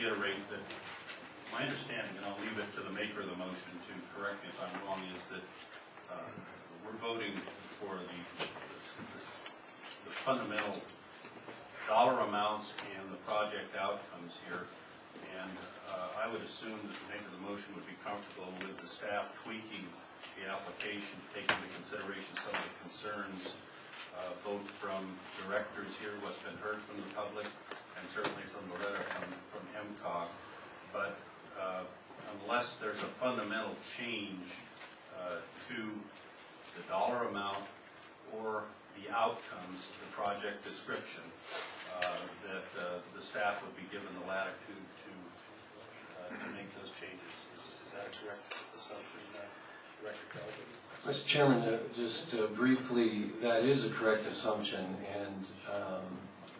reiterate that my understanding, and I'll leave it to the maker of the motion to correct me if I'm wrong, is that we're voting for the fundamental dollar amounts and the project outcomes here. And I would assume that the maker of the motion would be comfortable with the staff tweaking the application, taking into consideration some of the concerns both from directors here, what's been heard from the public, and certainly from the letter from MCOG. But unless there's a fundamental change to the dollar amount or the outcomes of the project description, that the staff would be given the latitude to make those changes. Is that a correct assumption, Director Calvin? Mr. Chairman, just briefly, that is a correct assumption, and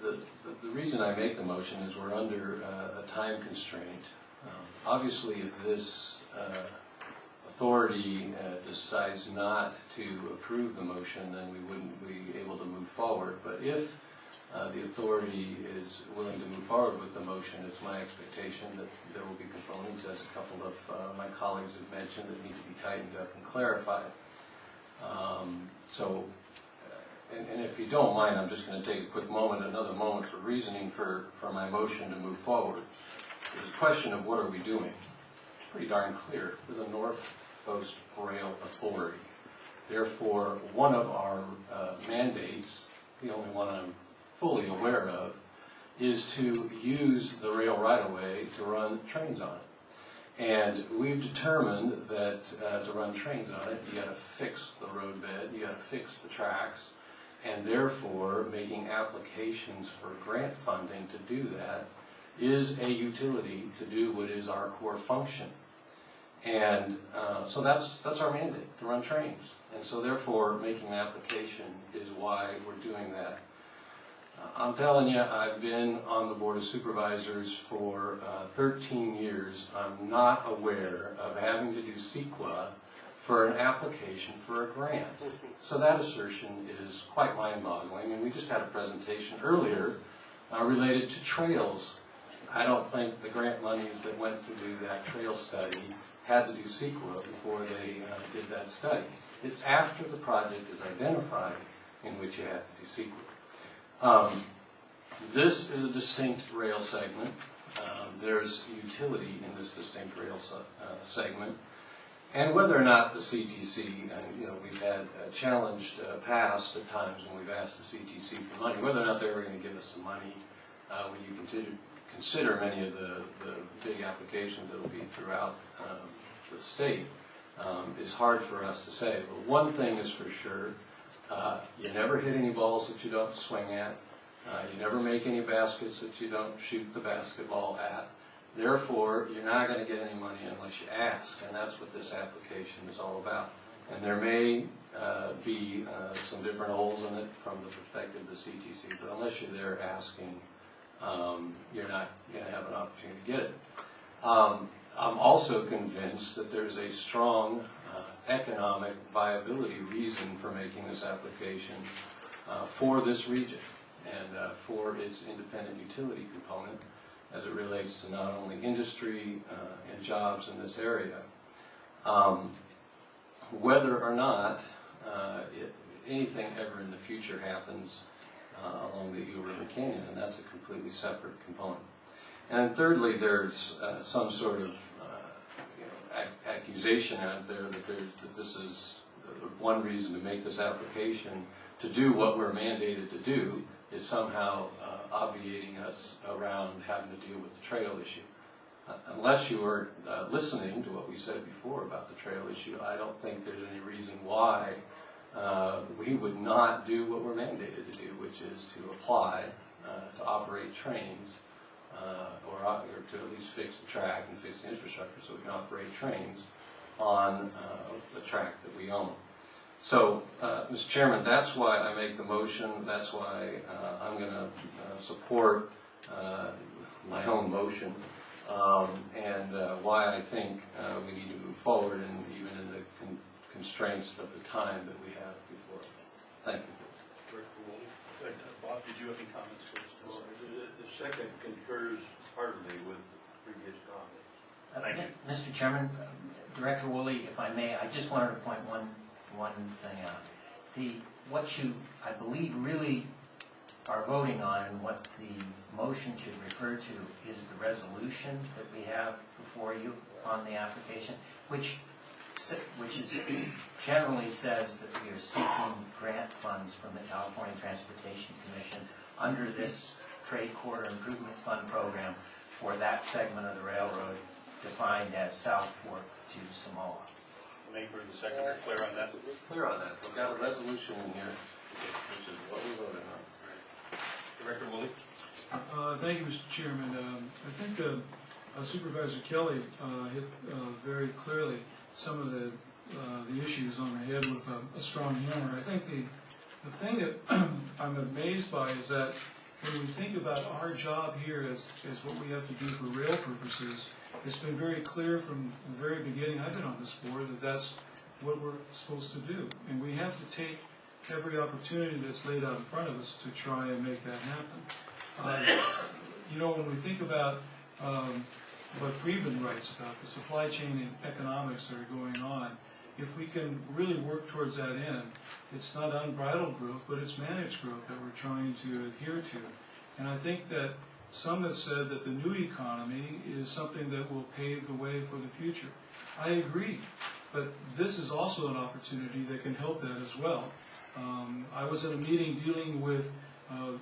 the reason I make the motion is we're under a time constraint. Obviously, if this authority decides not to approve the motion, then we wouldn't be able to move forward. But if the authority is willing to move forward with the motion, it's my expectation that there will be components, as a couple of my colleagues have mentioned, that need to be tightened up and clarified. And if you don't mind, I'm just going to take a quick moment, another moment for reasoning for my motion to move forward. There's a question of what are we doing. It's pretty darn clear. We're the North Coast Rail Authority. Therefore, one of our mandates, the only one I'm fully aware of, is to use the rail right-of-way to run trains on it. And we've determined that to run trains on it, you got to fix the roadbed, you got to fix the tracks, and therefore making applications for grant funding to do that is a utility to do what is our core function. And so that's our mandate, to run trains. And so therefore making an application is why we're doing that. I'm telling you, I've been on the Board of Supervisors for 13 years. I'm not aware of having to do CEQA for an application for a grant. So that assertion is quite mind-boggling. And we just had a presentation earlier related to trails. I don't think the grant monies that went to do that trail study had to do CEQA before they did that study. It's after the project is identified in which you have to do CEQA. This is a distinct rail segment. There's utility in this distinct rail segment. And whether or not the CTC, and we've had challenged past at times when we've asked the CTC for money, whether or not they're going to give us some money when you consider many of the big applications that will be throughout the state, is hard for us to say. But one thing is for sure, you never hit any balls that you don't swing at. You never make any baskets that you don't shoot the basketball at. Therefore, you're not going to get any money unless you ask, and that's what this application is all about. And there may be some different holes in it from the perspective of the CTC, but unless you're there asking, you're not going to have an opportunity to get it. I'm also convinced that there's a strong economic viability reason for making this application for this region and for its independent utility component as it relates to not only industry and jobs in this area. Whether or not anything ever in the future happens along the Eagle River Canyon, and that's a completely separate component. And thirdly, there's some sort of accusation out there that this is one reason to make this application to do what we're mandated to do is somehow obviating us around having to deal with the trail issue. Unless you were listening to what we said before about the trail issue, I don't think there's any reason why we would not do what we're mandated to do, which is to apply to operate trains or to at least fix the track and fix the infrastructure so we can operate trains on the track that we own. So, Mr. Chairman, that's why I make the motion. That's why I'm going to support my own motion, and why I think we need to move forward, and even in the constraints of the time that we have before. Thank you. Bob, did you have any comments first? Well, the second concurs heartily with Thank you. Mr. Chairman, Director Woolley, if I may, I just wanted to point one thing out. What you, I believe, really are voting on, and what the motion should refer to, is the resolution that we have before you on the application, which generally says that we are seeking grant funds from the California Transportation Commission under this Trade Corridor Improvement Fund program for that segment of the railroad defined as South Fork to Samoa. Maker and the seconder, clear on that? Clear on that. We've got a resolution in here, which is what we voted on. Director Woolley? Thank you, Mr. Chairman. I think Supervisor Kelly hit very clearly some of the issues on the head with a strong hammer. I think the thing that I'm amazed by is that when we think about our job here as what we have to do for rail purposes, it's been very clear from the very beginning I've been on this board that that's what we're supposed to do. And we have to take every opportunity that's laid out in front of us to try and make that happen. You know, when we think about what Friedman writes about, the supply chain and economics that are going on, if we can really work towards that end, it's not unbridled growth, but it's managed growth that we're trying to adhere to. And I think that some have said that the new economy is something that will pave the way for the future. I agree, but this is also an opportunity that can help that as well. I was at a meeting dealing with,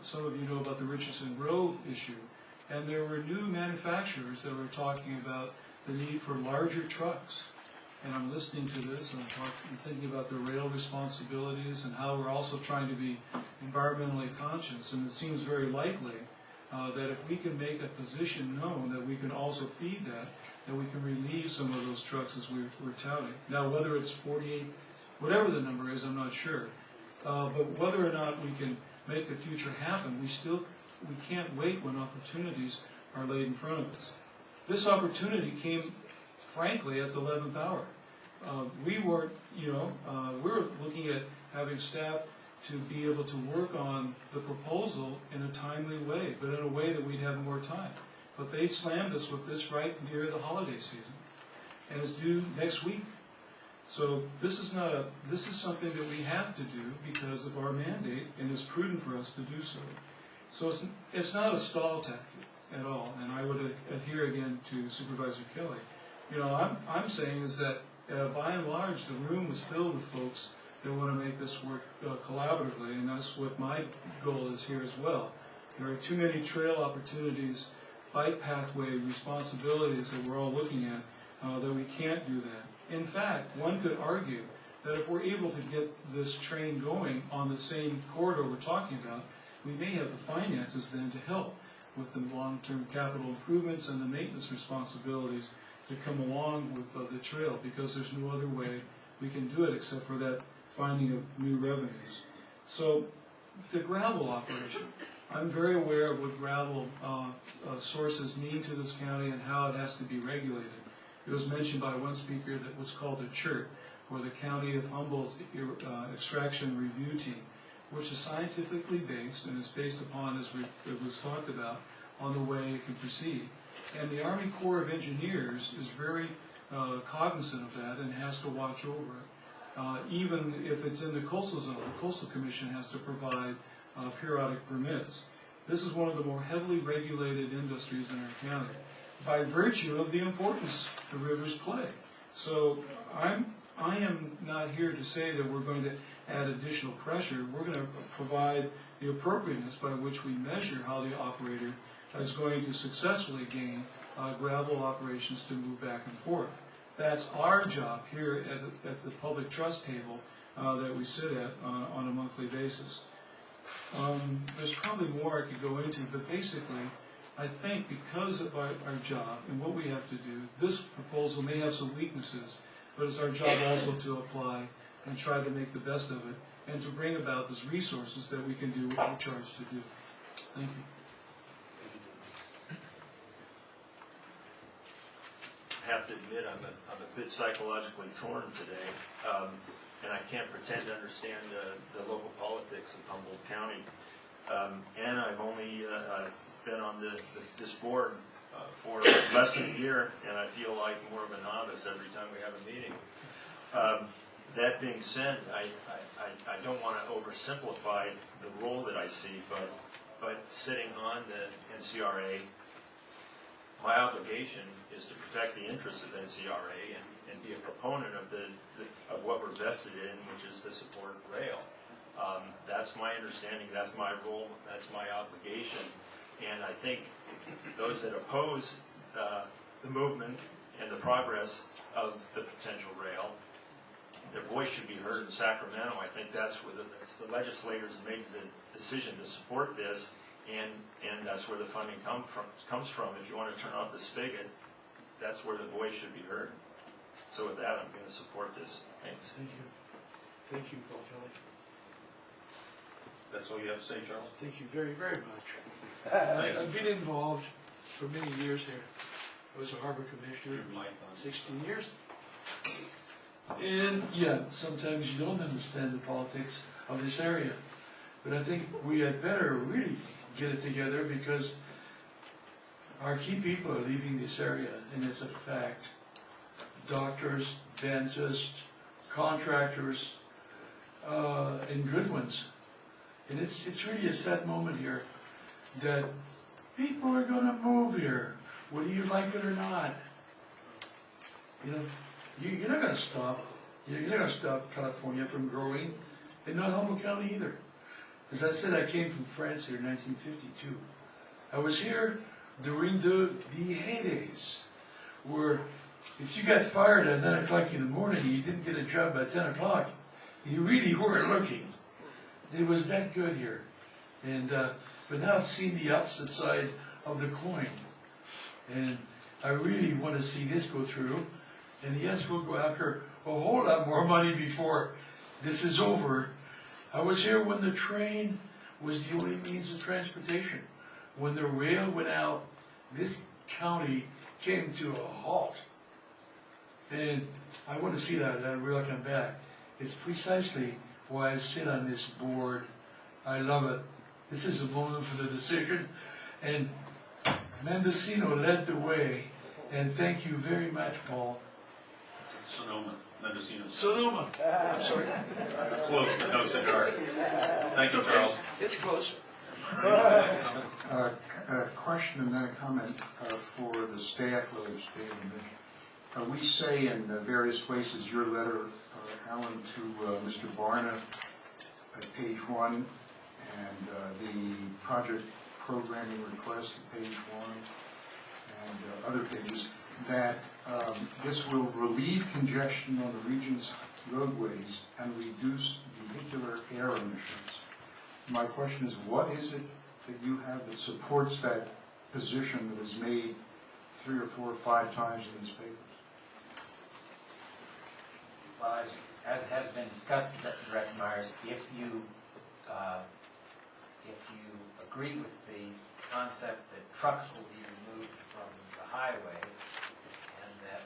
some of you know about the Richardson Grove issue, and there were new manufacturers that were talking about the need for larger trucks. And I'm listening to this, and I'm thinking about the rail responsibilities and how we're also trying to be environmentally conscious. And it seems very likely that if we can make a position known that we can also feed that we can relieve some of those trucks as we're touting. Now, whether it's 48, whatever the number is, I'm not sure. But whether or not we can make the future happen, we can't wait when opportunities are laid in front of us. This opportunity came, frankly, at the 11th hour. We were looking at having staff to be able to work on the proposal in a timely way, but in a way that we'd have more time. But they slammed us with this right near the holiday season, and it's due next week. So this is something that we have to do because of our mandate, and it's prudent for us to do so. So it's not a stall tactic at all, and I would adhere again to Supervisor Kelly. You know, I'm saying is that by and large the room is filled with folks that want to make this work collaboratively, and that's what my goal is here as well. There are too many trail opportunities, bike pathway responsibilities that we're all looking at that we can't do that. In fact, one could argue that if we're able to get this train going on the same corridor we're talking about, we may have the finances then to help with the long-term capital improvements and the maintenance responsibilities that come along with the trail, because there's no other way we can do it except for that finding of new revenues. So the gravel operation, I'm very aware of what gravel sources mean to this county and how it has to be regulated. It was mentioned by one speaker that was called a CHIRT, or the County of Humboldt's Extraction Review Team, which is scientifically based and is based upon, as it was talked about, on the way it can proceed. And the Army Corps of Engineers is very cognizant of that and has to watch over it. Even if it's in the coastal zone, the Coastal Commission has to provide periodic permits. This is one of the more heavily regulated industries in our county, by virtue of the importance the rivers play. So I am not here to say that we're going to add additional pressure. We're going to provide the appropriateness by which we measure how the operator is going to successfully gain gravel operations to move back and forth. That's our job here at the public trust table that we sit at on a monthly basis. There's probably more I could go into, but basically, I think because of our job and what we have to do, this proposal may have some weaknesses, but it's our job also to apply and try to make the best of it and to bring about these resources that we can do what we're charged to do. Thank you. I have to admit I'm a bit psychologically torn today, and I can't pretend to understand the local politics of Humboldt County. And I've only been on this board for less less than a year, and I feel like more of a novice every time we have a meeting. That being said, I don't want to oversimplify the role that I see, but sitting on the NCRA, my obligation is to protect the interests of NCRA and be a proponent of what we're vested in, which is to support rail. That's my understanding, that's my role, that's my obligation. And I think those that oppose the movement and the progress of the potential rail, their voice should be heard in Sacramento. I think that's where the legislators made the decision to support this, and that's where the funding comes from. If you want to turn off the spigot, that's where the voice should be heard. So with that, I'm going to support this. Thanks. Thank you. Thank you, Paul Kelly. That's all you have to say, Charles? Thank you very, very much. I've been involved for many years here. I was a harbor commissioner, 16 years. And yeah, sometimes you don't understand the politics of this area. But I think we had better really get it together, because our key people are leaving this area, and it's a fact. Doctors, dentists, contractors, and good ones. And it's really a sad moment here that people are going to move here, whether you like it or not. You know, you're not going to stop. You're not going to stop California from growing, and not Humboldt County either. As I said, I came from France here in 1952. I was here during the heydays, where if you got fired at 9 o'clock in the morning and you didn't get a job by 10 o'clock, you really weren't looking. It was that good here. And but now I've seen the opposite side of the coin. And I really want to see this go through. And yes, we'll go after a whole lot more money before this is over. I was here when the train was the only means of transportation. When the rail went out, this county came to a halt. And I want to see that rail come back. It's precisely why I sit on this board. I love it. This is a moment for the decision. And Mendocino led the way. And thank you very much, Paul. Sonoma, Mendocino. Sonoma. I'm sorry. Close, but no cigar. Thank you, Charles. It's close. A question and then a comment for the staff, whether it's Dave and Mitch. We say in various places, your letter, Alan, to Mr. Barna at page 1, and the project programming request at page 1, and other pages, that this will relieve congestion on the region's roadways and reduce vehicular air emissions. My question is, what is it that you have that supports that position that is made 3 or 4 or 5 times in these papers? Well, as has been discussed, Director Myers, if you agree with the concept that trucks will be removed from the highway, and that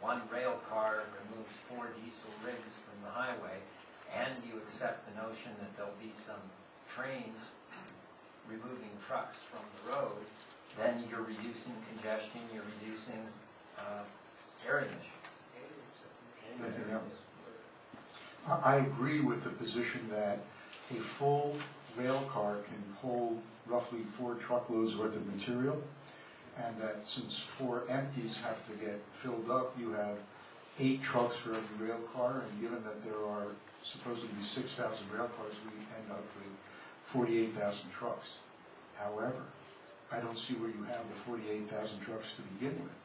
one rail car removes 4 diesel rigs from the highway, and you accept the notion that there'll be some trains removing trucks from the road, then you're reducing congestion, you're reducing air emissions. Anything else? I agree with the position that a full rail car can hold roughly 4 truckloads worth of material, and that since 4 empties have to get filled up, you have 8 trucks for every rail car, and given that there are supposedly 6,000 rail cars, we end up with 48,000 trucks. However, I don't see where you have the 48,000 trucks to begin with,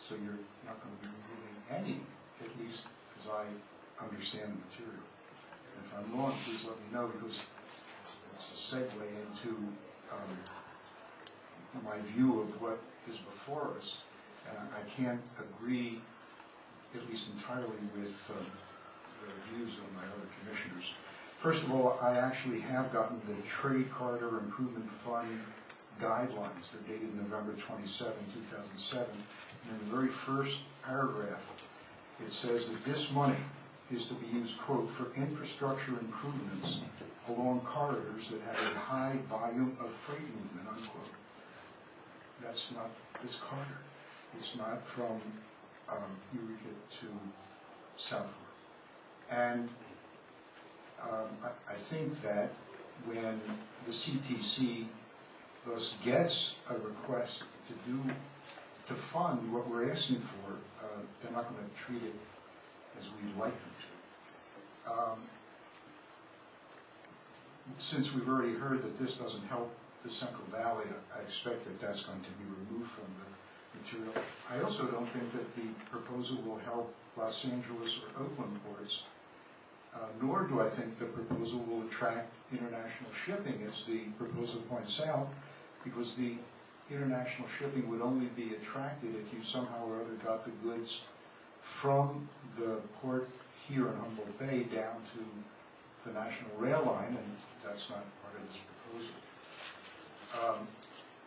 so you're not going to be removing any, at least as I understand the material. And if I'm wrong, please let me know, because it's a segue into my view of what is before us. I can't agree, at least entirely, with the views of my other commissioners. First of all, I actually have gotten the Trade Corridor Improvement Fund guidelines. They're dated November 27, 2007. And in the very first paragraph, it says that this money is to be used, quote, for infrastructure improvements along corridors that have a high volume of freight movement, unquote. That's not this corridor. It's not from Eureka to South Fork. And I think that when the CTC thus gets a request to fund what we're asking for, they're not going to treat it as we'd like them to. Since we've already heard that this doesn't help the Central Valley, I expect that that's going to be removed from the material. I also don't think that the proposal will help Los Angeles or Oakland ports, nor do I think the proposal will attract international shipping, as the proposal points out, because the international shipping would only be attracted if you somehow or other got the goods from the port here in Humboldt Bay down to the National Rail Line, and that's not part of this proposal.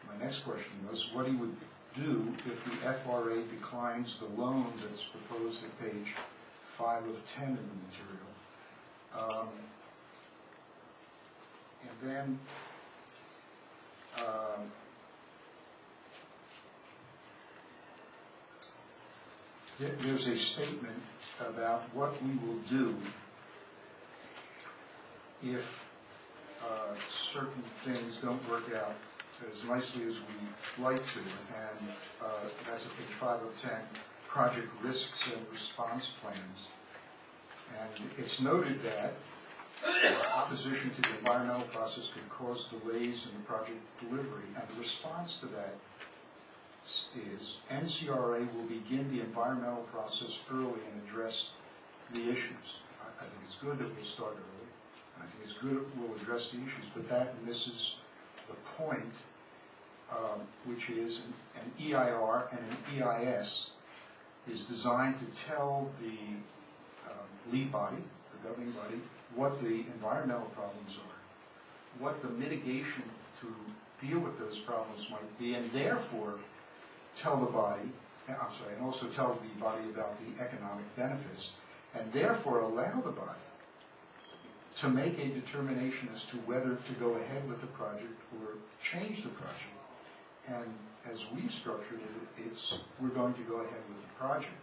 My next question was what he would do if the FRA declines the loan that's proposed at page 5 of 10 in the material. And then there's a statement about what we will do if certain things don't work out as nicely as we'd like to, and that's at page 5 of 10, project risks and response plans. And it's noted that opposition to the environmental process could cause delays in the project delivery, and the response to that is NCRA will begin the environmental process early and address the issues. I think it's good that we'll start early. I think it's good that we'll address the issues, but that misses the point, which is an EIR and an EIS is designed to tell the lead body, the governing body, what the environmental problems are, what the mitigation to deal with those problems might be, and therefore tell the body, and also tell the body about the economic benefits, and therefore allow the body to make a determination as to whether to go ahead with the project or change the project. And as we've structured it, we're going to go ahead with the project.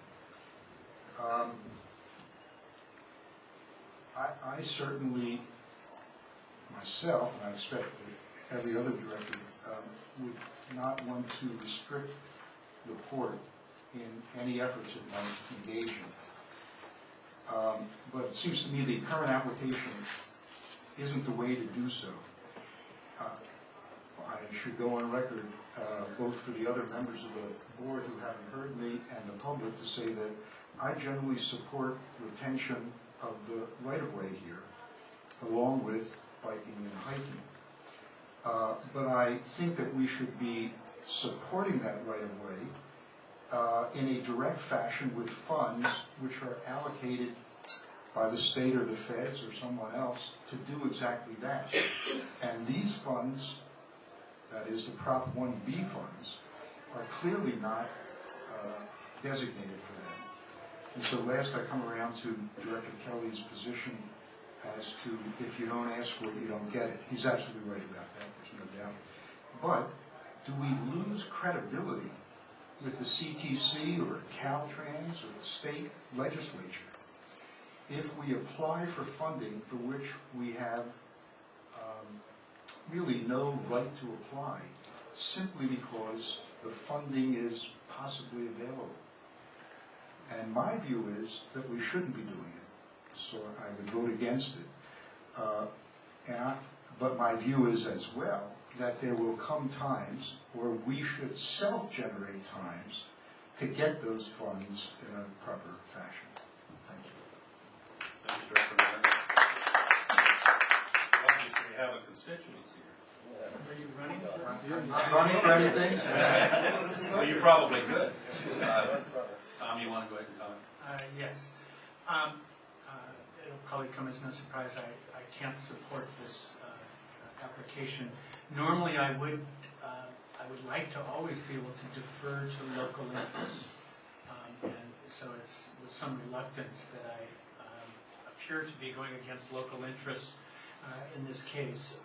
I certainly, myself, and I expect that every other director, would not want to restrict the port in any efforts it might engage in. But it seems to me the current application isn't the way to do so. I should go on record, both for the other members of the board who haven't heard me and the public, to say that I generally support retention of the right-of-way here, along with biking and hiking. But I think that we should be supporting that right-of-way in a direct fashion with funds which are allocated by the state or the feds or someone else to do exactly that. And these funds, that is the Prop 1B funds, are clearly not designated for that. And so last I come around to Director Kelly's position as to if you don't ask for it, you don't get it. He's absolutely right about that, there's no doubt. But do we lose credibility with the CTC or Caltrans or the state legislature if we apply for funding for which we have really no right to apply, simply because the funding is possibly available? And my view is that we shouldn't be doing it, so I would vote against it. But my view is as well that there will come times where we should self-generate times to get those funds in a proper fashion. Thank you. Thank you, Director. Obviously, we have a constituency here. Are you running? I'm not running for anything. Well, you probably could. Tom, you want to go ahead and comment? Yes. It'll probably come as no surprise. I can't support this application. Normally, I would like to always be able to defer to local interests, and so it's with some reluctance that I appear to be going against local interests in this case.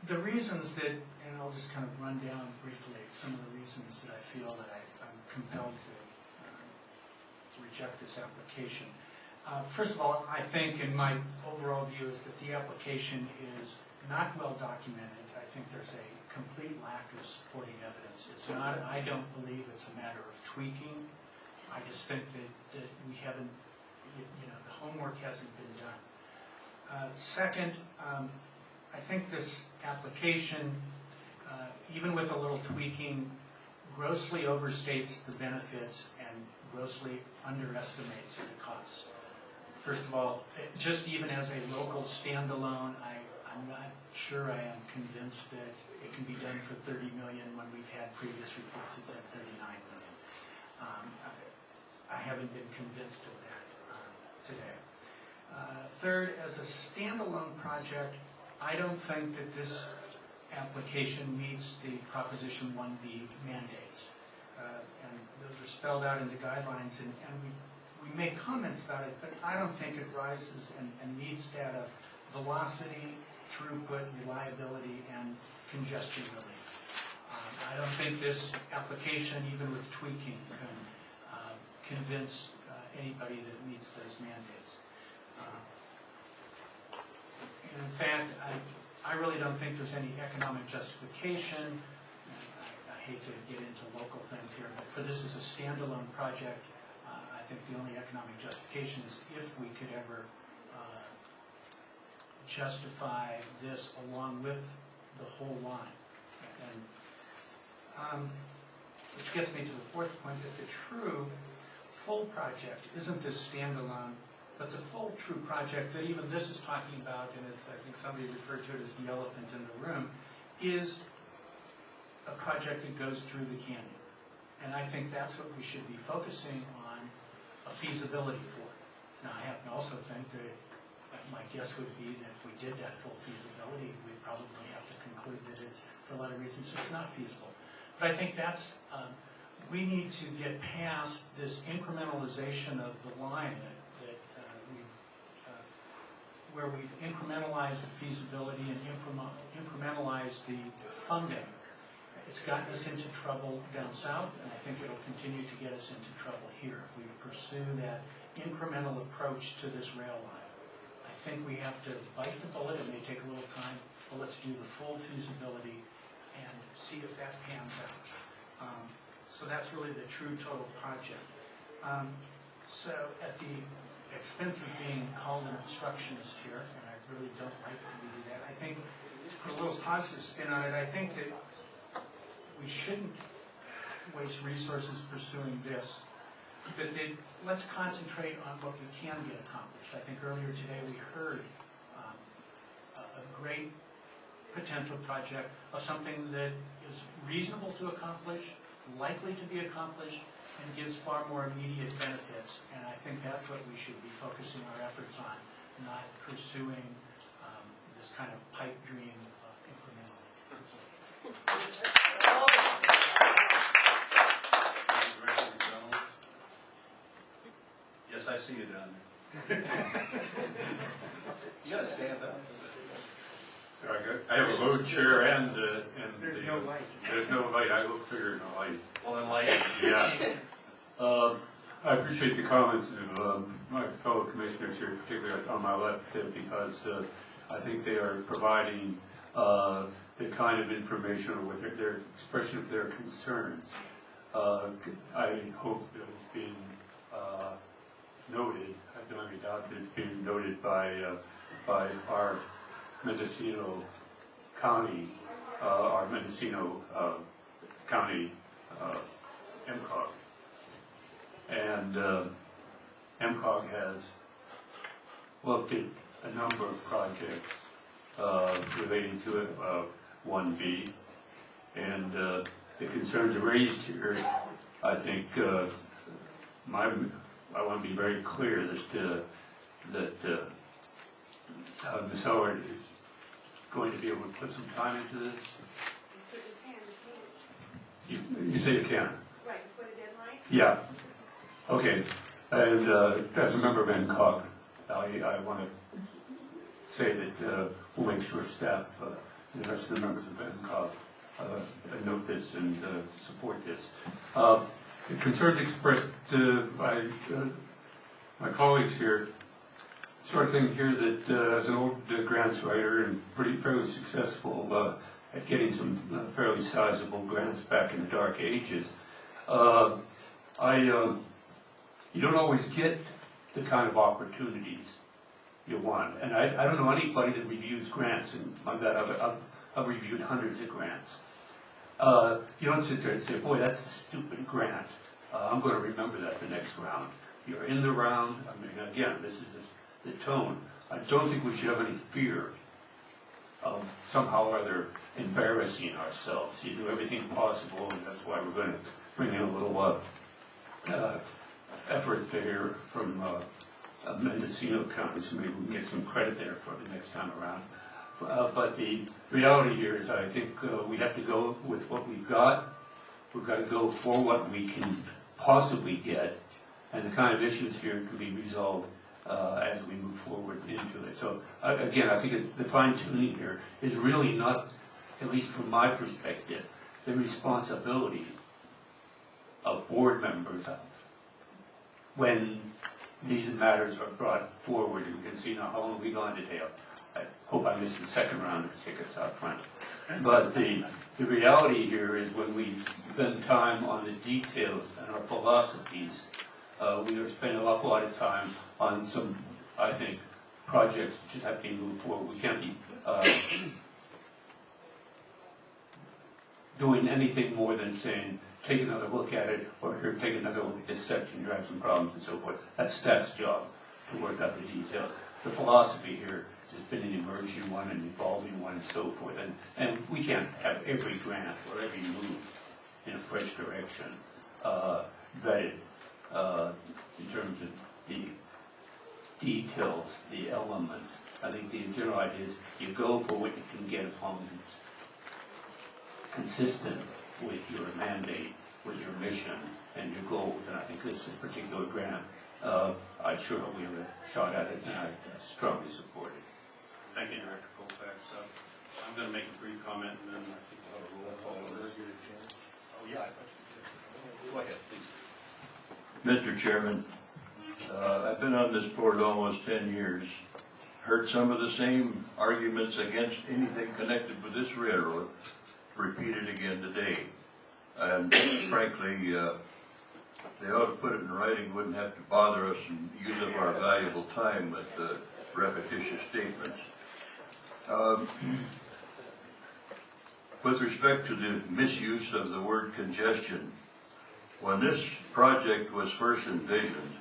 The reasons that, and I'll just kind of run down briefly some of the reasons that I feel that I'm compelled to reject this application. First of all, I think in my overall view is that the application is not well documented. I think there's a complete lack of supporting evidence. It's not, I don't believe it's a matter of tweaking. I just think that we haven't, the homework hasn't been done. Second, I think this application, even with a little tweaking, grossly overstates the benefits and grossly underestimates the costs. First of all, just even as a local standalone, I'm not sure I am convinced that it can be done for $30 million when we've had previous reports that said $39 million. I haven't been convinced of that today. Third, as a standalone project, I don't think that this application meets the Proposition 1B mandates. And those are spelled out in the guidelines, and we make comments about it, but I don't think it rises and meets that of velocity, throughput, reliability, and congestion relief. I don't think this application, even with tweaking, can convince anybody that it meets those mandates. And in fact, I really don't think there's any economic justification. I hate to get into local things here, but for this as a standalone project, I think the only economic justification is if we could ever justify this along with the whole line. And which gets me to the fourth point, that the true full project isn't this standalone, but the full true project that even this is talking about, and it's, I think somebody referred to it as the elephant in the room, is a project that goes through the canyon. And I think that's what we should be focusing on a feasibility for. Now, I happen to also think that my guess would be that if we did that full feasibility, we'd probably have to conclude that it's, for a lot of reasons, it's not feasible. But I think that's, we need to get past this incrementalization of the line where we've incrementalized the feasibility and incrementalized the funding. It's gotten us into trouble down south, and I think it'll continue to get us into trouble here if we pursue that incremental approach to this rail line. I think we have to bite the bullet. It may take a little time, but let's do the full feasibility and see if that pans out. So that's really the true total project. So at the expense of being called an obstructionist here, and I really don't like when we do that, I think for a little positive spin on it, I think that we shouldn't waste resources pursuing this, but let's concentrate on what we can get accomplished. I think earlier today we heard a great potential project of something that is reasonable to accomplish, likely to be accomplished, and gives far more immediate benefits. And I think that's what we should be focusing our efforts on, not pursuing this kind of pipe dream incrementally. Yes, I see you down there. You gotta stand up. I have a load chair and There's no light. There's no light. I will figure no light. Well, then light. Yeah. I appreciate the comments of my fellow commissioners here, particularly on my left, because I think they are providing the kind of information with their expression of their concerns. I hope that it's being noted. I don't have any doubt that it's being noted by our Mendocino County, MCOG. And MCOG has looked at a number of projects relating to it, 1B, and the concerns raised here, I think I want to be very clear that Ms. Howard is going to be able to put some time into this. You say you can? Right, before the deadline? Yeah. Okay. And as a member of NCOG, I want to say that we'll make sure staff, the rest of the members of NCOG, note this and support this. The concerns expressed by my colleagues here, sort of thing here that as an old grants writer and fairly successful at getting some fairly sizable grants back in the dark ages, you don't always get the kind of opportunities you want. And I don't know anybody that reviews grants, and like that I've reviewed hundreds of grants. You don't sit there and say, boy, that's a stupid grant. I'm going to remember that the next round. You're in the round. I mean, again, this is the tone. I don't think we should have any fear of somehow or other embarrassing ourselves. You do everything possible, and that's why we're going to bring in a little effort here from Mendocino County, so maybe we can get some credit there for the next time around. But the reality here is I think we have to go with what we've got. We've got to go for what we can possibly get, and the kind of issues here can be resolved as we move forward into it. So again, I think it's the fine-tuning here is really not, at least from my perspective, the responsibility of board members when these matters are brought forward. You can see now how long we've gone today. I hope I missed the second round of tickets out front. But the reality here is when we spend time on the details and our philosophies, we are spending an awful lot of time on some, I think, projects that just have to be moved forward. We can't be doing anything more than saying, take another look at it, or here, take another look at this section, you have some problems and so forth. That's staff's job to work out the details. The philosophy here has been an emerging one, an evolving one, and so forth. And we can't have every grant or every move in a fresh direction vetted in terms of the details, the elements. I think the general idea is you go for what you can get as long as it's consistent with your mandate, with your mission, and your goals. And I think this particular grant, I sure hope we have a shot at it, and I strongly support it. Thank you, Director Colfax. I'm going to make a brief comment, and then I think we'll have a roll call on this. Oh, yeah, I thought you did. Go ahead, please. Mr. Chairman, I've been on this board almost 10 years, heard some of the same arguments against anything connected with this railroad repeated again today. And frankly, they ought to put it in writing, wouldn't have to bother us and use up our valuable time with repetitious statements. With respect to the misuse of the word congestion, when this project was first envisioned,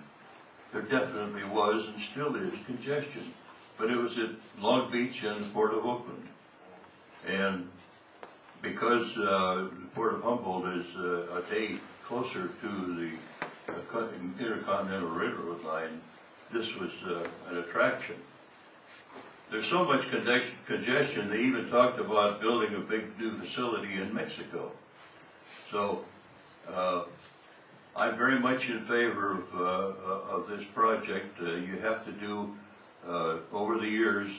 there definitely was and still is congestion. But it was at Long Beach and the Port of Oakland. And because the Port of Humboldt is a day closer to the Intercontinental Railroad line, this was an attraction. There's so much congestion, they even talked about building a big new facility in Mexico. So I'm very much in favor of this project. You have to do, over the years,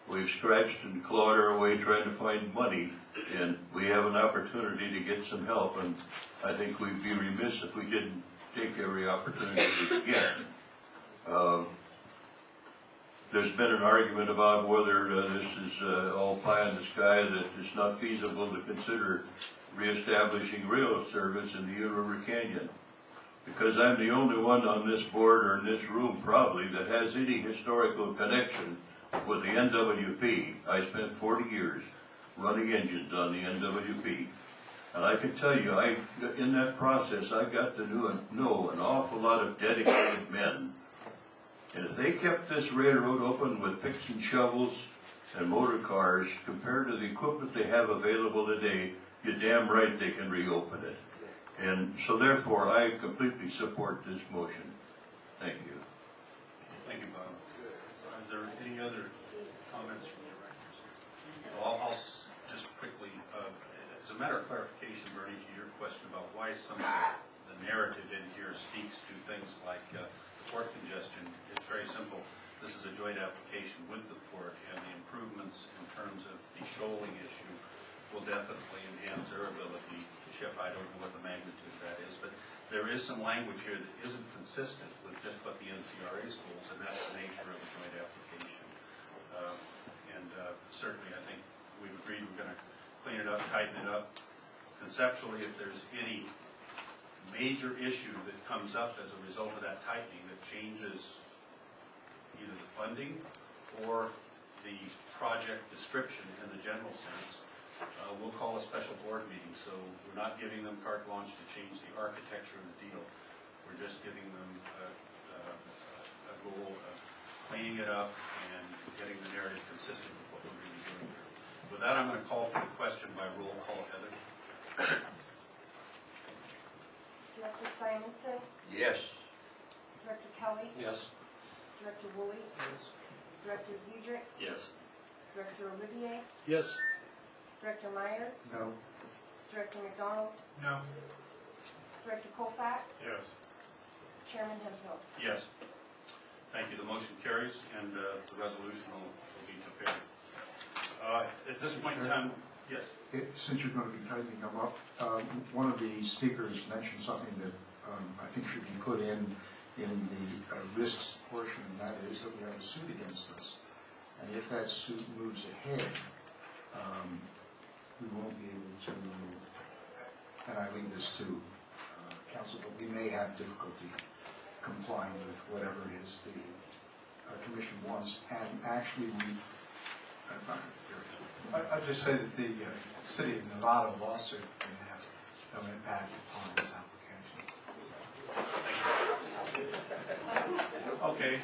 we've scratched and clawed our way trying to find money, and we have an opportunity to get some help, and I think we'd be remiss if we didn't take every opportunity we could get. There's been an argument about whether this is all pie in the sky, that it's not feasible to consider reestablishing rail service in the Eel River Canyon. Because I'm the only one on this board or in this room probably that has any historical connection with the NWP. I spent 40 years running engines on the NWP. And I can tell you, in that process, I got to know an awful lot of dedicated men. And if they kept this railroad open with picks and shovels and motor cars, compared to the equipment they have available today, you're damn right they can reopen it. And so therefore, I completely support this motion. Thank you. Thank you, Bob. Are there any other comments from the directors? Well, I'll just quickly, as a matter of clarification, Bernie, to your question about why some of the narrative in here speaks to things like port congestion, it's very simple. This is a joint application with the port, and the improvements in terms of the shoaling issue will definitely enhance their ability to Chip, I don't know what the magnitude of that is, but there is some language here that isn't consistent with just what the NCRA's goals, and that's the nature of a joint application. Certainly, I think we've agreed we're going to clean it up, tighten it up. Conceptually, if there's any major issue that comes up as a result of that tightening that changes either the funding or the project description in the general sense, we'll call a special board meeting. So we're not giving them carte blanche to change the architecture of the deal. We're just giving them a goal of cleaning it up and getting the narrative consistent with what we're really doing here. With that, I'm going to call for the question by roll call. Heather? Director Simonson, Yes. Director Kelly, Yes. Director Woolley, Director Zedrick, Yes. Director Olivier, Yes. Director Myers, No. Director McDonald, No. Director Colfax, Yes. Chairman Hemphill. Yes. Thank you. The motion carries, and the resolution will be prepared. At this point in time, yes. Since you're going to be tightening them up, one of the speakers mentioned something that I think should be put in the risks portion, and that is that we have a suit against us. And if that suit moves ahead, we won't be able to, and I leave this to council, but we may have difficulty complying with whatever it is the commission wants. And actually, I'd just say that the city of Nevada lawsuit can have no impact upon this application. Okay.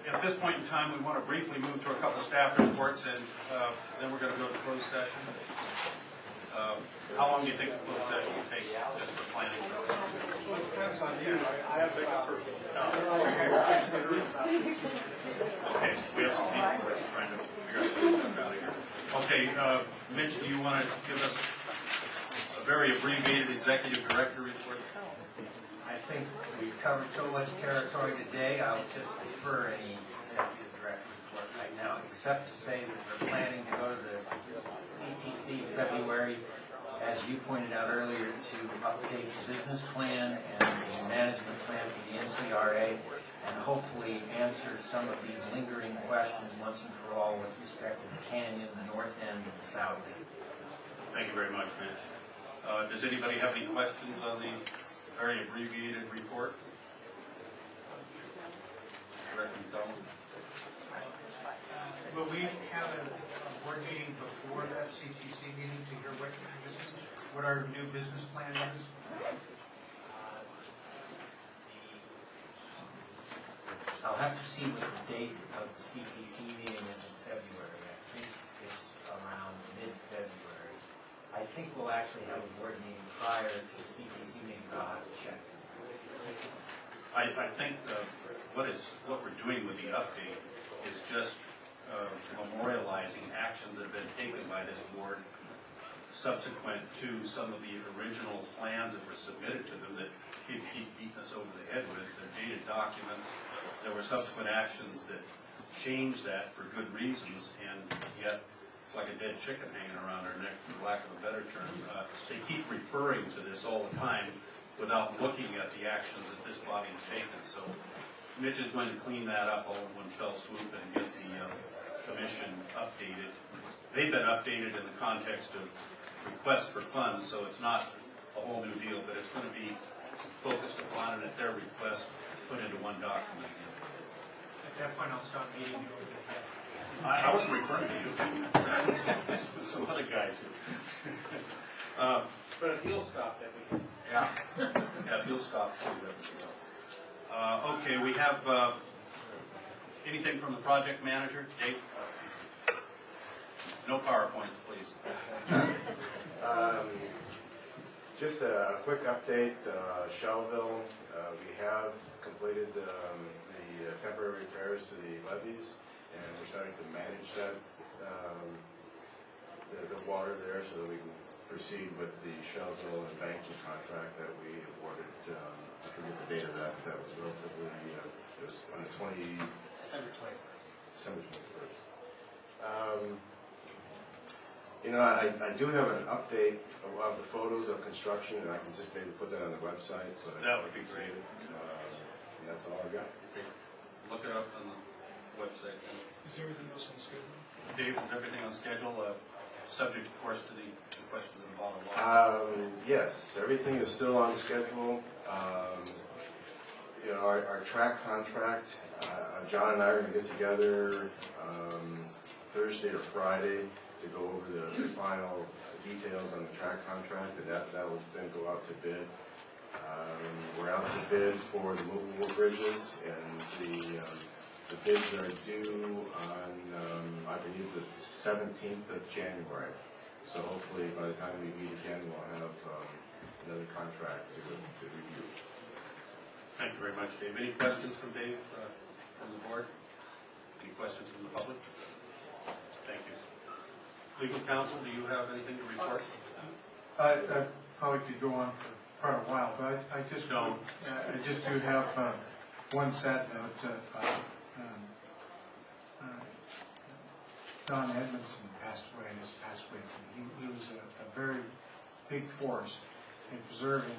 At this point in time, we want to briefly move through a couple of staff reports, and then we're going to go to closed session. How long do you think the closed session will take, just for planning? Well, it depends on you. I have Okay, we have some people trying to figure out how to get out of here. Okay, Mitch, do you want to give us a very abbreviated executive director report? I think we've covered so much territory today, I'll just defer any executive director report right now, except to say that we're planning to go to the CTC in February, as you pointed out earlier, to update the business plan and the management plan for the NCRA, and hopefully answer some of these lingering questions once and for all with respect to the canyon, the north end, and the south end. Thank you very much, Mitch. Does anybody have any questions on the very abbreviated report? Director McDonald? Will we have a board meeting before that CTC meeting to hear what our new business plan is? I'll have to see what the date of the CTC meeting is in February. I think it's around mid-February. I think we'll actually have a board meeting prior to the CTC meeting, but I'll have to check. I think what we're doing with the update is just memorializing actions that have been taken by this board subsequent to some of the original plans that were submitted to them that keep beating us over the head with. They're dated documents. There were subsequent actions that changed that for good reasons, and yet it's like a dead chicken hanging around our neck, for lack of a better term. They keep referring to this all the time without looking at the actions that this body has taken. So Mitch is going to clean that up all in one fell swoop and get the commission updated. They've been updated in the context of requests for funds, so it's not a whole new deal, but it's going to be focused upon and at their request put into one document. At that point, I'll stop meeting you over the head. I wasn't referring to you. Some other guys. But if you'll stop, then we can. Yeah. Yeah, if you'll stop too, that would help. Okay, we have anything from the project manager? Dave? No PowerPoints, please. Just a quick update, Shellville, we have completed the temporary repairs to the levees, and we're starting to manage that, the water there so that we can proceed with the Shellville and banking contract that we awarded, I forget the date of that, but that was relatively, it was on the December 21st. December 21st. You know, I do have an update of the photos of construction, and I can just maybe put that on the website, so That would be you can see great. it. And that's all I've got. Look it up on the website. Is everything else on schedule? Dave, is everything on schedule, subject, of course, to the question of the bottom line? Yes, everything is still on schedule. You know, our track contract, John and I are going to get together Thursday or Friday to go over the final details on the track contract, and that will then go out to bid. We're out to bid for the movable bridges, and the bids are due on, I believe, the 17th of January. So hopefully by the time we meet again, we'll have another contract to review. Thank you very much, Dave. Any questions from Dave, from the board? Any questions from the public? Thank you. Legal counsel, do you have anything to report? I probably could go on for quite a while, but I just Don't. I just do have one sad note. Don Edmondson passed away this past week. He was a very big force in preserving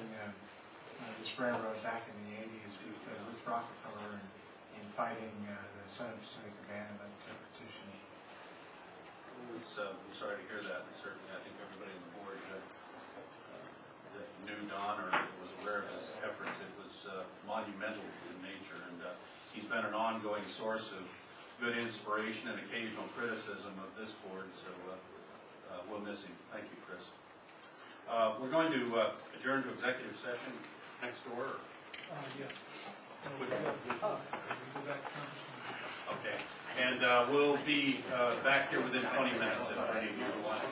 this railroad back in the 80s with Rockefeller and in fighting the Southern Pacific Abandonment petition. I'm sorry to hear that, and certainly I think everybody on the board that knew Don or was aware of his efforts. It was monumental in nature, and he's been an ongoing source of good inspiration and occasional criticism of this board, so we'll miss him. Thank you, Chris. We're going to adjourn to executive session next door. Yeah. We'll go back to conference room. Okay, and we'll be back here within 20 minutes if any of you want to